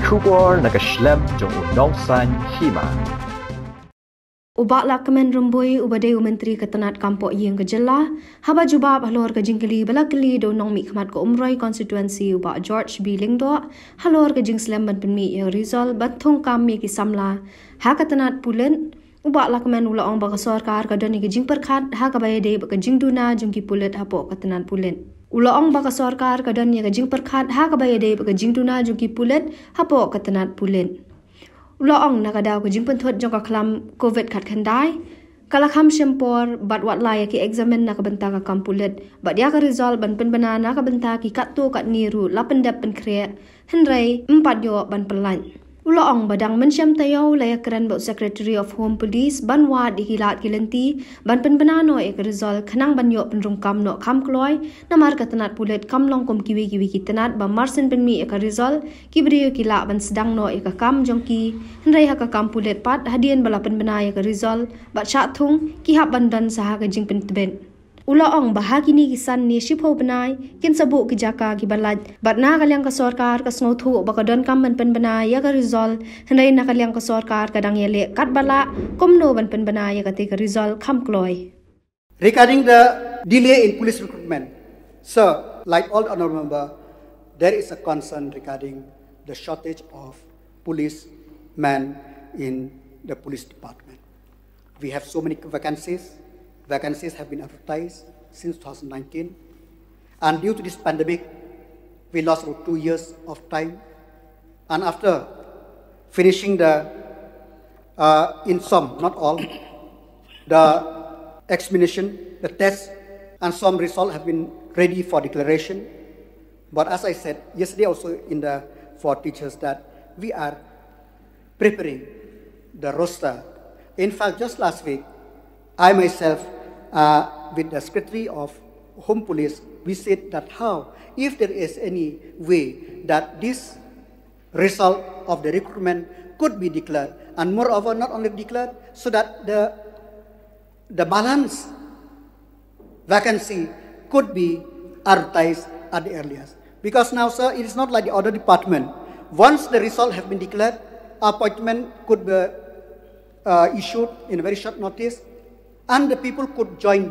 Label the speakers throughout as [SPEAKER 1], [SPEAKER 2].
[SPEAKER 1] Kubor nakaslem jong unongsan Hima.
[SPEAKER 2] Ubak lakamen rumbui ubade menteri ketenat kampok yang kejela haba jubab halor ke jingkeli balakeli do nong mi khmat ko umroi konstituensi ubak George B Lingdo halor ke jing slem ban penmi yang Resol batung kami ki samla ha ketenat Pulit ubak lakamen ula ong ba Sorkar ka doni ke jing perkhat ha ka bayade ba ke jing duna jung ki Pulit hapo ketenat Pulit ula ong ba Sorkar ka doni ke jing perkhat ha ka bayade ba ke jing duna jung ki Pulit hapo ketenat Pulit Ula ong nakadaw ko jing pentot jong ka Kham COVID kat khandai kala Kham shempor bat wat laya ki examen nakabenta ka Kham Pulit bat dia ka Resol ban Pynbna nakabenta ki kattu kat niru lapendap pen kre henrei 4 yo ban pelan Ula ong badang mensyam tayo laya keren bot Secretary of Home Police ban wad dihilat kilenti ban Pynbna no ek Resol khanang ban yo penrungkam no Kham Kloi namar ka tenat Pulit kam long kom kiwi ki tenat ba marsen penmi ek Resol ki brio ki la ban sedang no ek Kham jongki henrei ha ka Kham Pulit pat hadian bala Pynbna ek Resol bat sha thung ki hab ban dan saha ka jing pentben Ula ong bahagini kisan ni shipho benai kin sabuk ki jaka ki balaj bat na kalyang ka Sorkar ka snothu bakadon kam ban Pynbna ya ka Resol hendai na kalyang ka Sorkar kadang Ïaleh Katba komno ban Pynbna ya ka te ka Resol Kham Kloi.
[SPEAKER 3] Regarding the delay in police recruitment, sir, like all honorable member, there is a concern regarding the shortage of policemen in the police department. We have so many vacancies. Vacancies have been advertised since 2019. And due to this pandemic, we lost about 2 years of time. And after finishing the, in some, not all, the examination, the tests, and some results have been ready for declaration. But as I said yesterday also for teachers that we are preparing the roster. In fact, just last week, I myself, with the Secretary of Home Police, we said that if there is any way that this result of the recruitment could be declared, and moreover, not only declared, so that the balance vacancy could be advertised at the earliest. Because now, sir, it is not like the other department. Once the result has been declared, appointment could be issued in a very short notice, and the people could join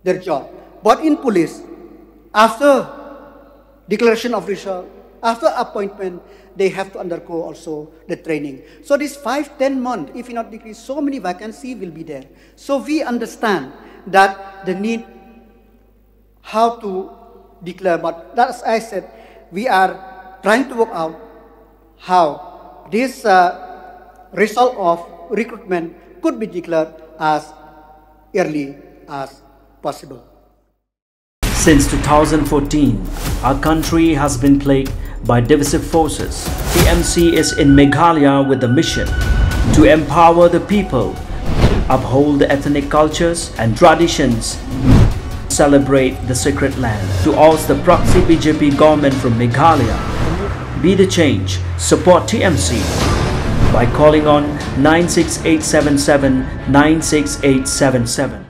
[SPEAKER 3] their job. But in police, after declaration of result, after appointment, they have to undergo also the training. So this 5-10 months, if not decrease, so many vacancies will be there. So we understand that the need how to declare, but as I said, we are trying to work out how this result of recruitment could be declared as early as possible.
[SPEAKER 4] Since 2014, our country has been plagued by divisive forces. TMC is in Meghalaya with the mission to empower the people, uphold the ethnic cultures and traditions, celebrate the sacred land. To oust the proxy BJP government from Meghalaya, be the change, support TMC by calling on 96877 96877.